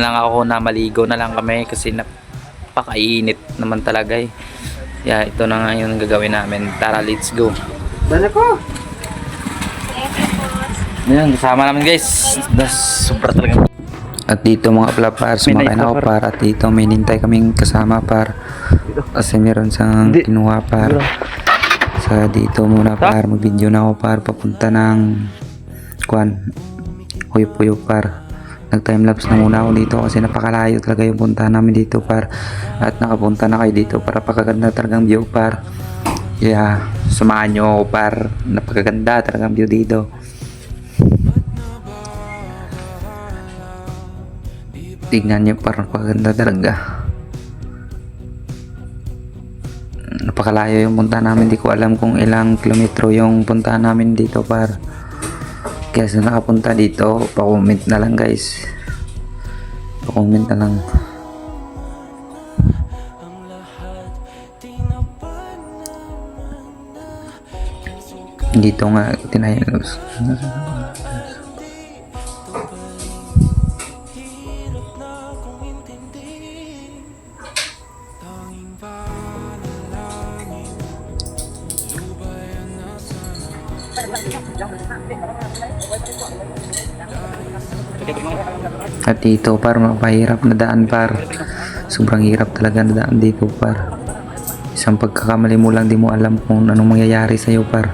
lang ako na maligo na lang kami kasi napakainit naman talaga eh. Yeah, ito na nga yung gagawin namin. Tara, let's go. Bala ko. Ayan, kasama namin guys. Super talaga. At dito mga palapar, sumakay na ako par. At dito may nintay kaming kasama par. Kasi meron siyang kinuha par. Sa dito muna par, mag-video na ako par. Papunta ng Huyo par. Nag-timelapse na muna ako dito kasi napakalayo talaga yung punta namin dito par. At nakapunta na kayo dito para napakaganda talagang view par. Yeah, samahan nyo ako par. Napakaganda talagang view dito. Tignan nyo par, napakaganda talaga. Napakalayo yung punta namin. Di ko alam kung ilang kilometro yung punta namin dito par. Kaya sa nakapunta dito, pa-comment na lang guys. Pa-comment na lang. Dito nga tinayos. At dito par, mapahirap na daan par. Sobrang hirap talaga na daan dito par. Isang pagkakamali mo lang, di mo alam kung anong mangyayari sa'yo par.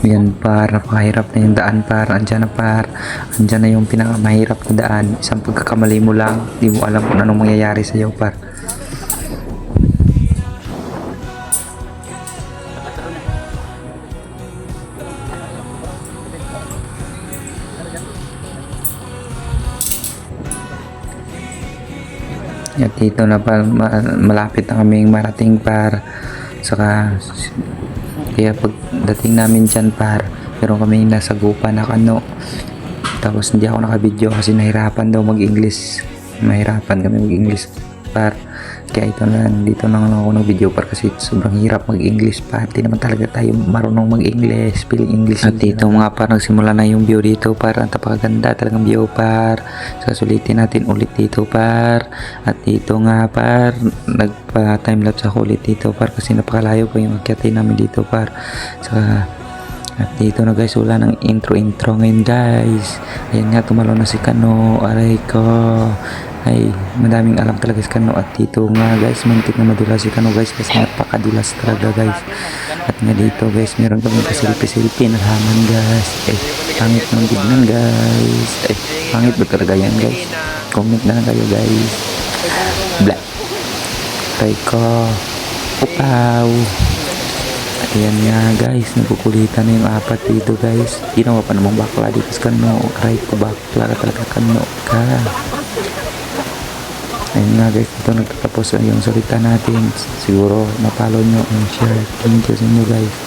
Yan par, napakahirap na yung daan par. Andyan na par. Andyan na yung pinakamahirap na daan. Isang pagkakamali mo lang, di mo alam kung anong mangyayari sa'yo par. At dito na pa, malapit na kaming marating par. Saka kaya pagdating namin dyan par, pero kami nasa gupa na kano. Tapos hindi ako nakabidyo kasi nahirapan daw mag-English. Mahirapan kami mag-English par. Kaya ito na lang, dito na lang ako nag-video par kasi sobrang hirap mag-English par. Hindi naman talaga tayo marunong mag-English, feeling English. At dito mga par, nagsimula na yung view dito par. Ang napakaganda talagang view par. Sasulitin natin ulit dito par. At dito nga par, nagpa-timelapse ako ulit dito par kasi napakalayo pa yung akyatin namin dito par. At dito na guys, wala ng intro ngayon guys. Ayan nga, tumalo na si Kano. Aray ko. Ay, madaming alam talaga si Kano. At dito nga guys, muntik na madulas si Kano guys kasi napakadulas talaga guys. At nga dito guys, meron kami pasilpi-silpi na haman guys. Pangit ng tignan guys. Pangit ba talaga yan guys? Comment na lang kayo guys. Blah. Aray ko. Upaw. Ayan nga guys, nagkukulitan na yung apat dito guys. Ginawa pa namang bakla dito sa Kano. Right ko, bakla ka talaga Kano ka. Ayan nga guys, ito nagtatapos yung salita natin. Siguro napalo nyo and share. Thank you sa inyo guys.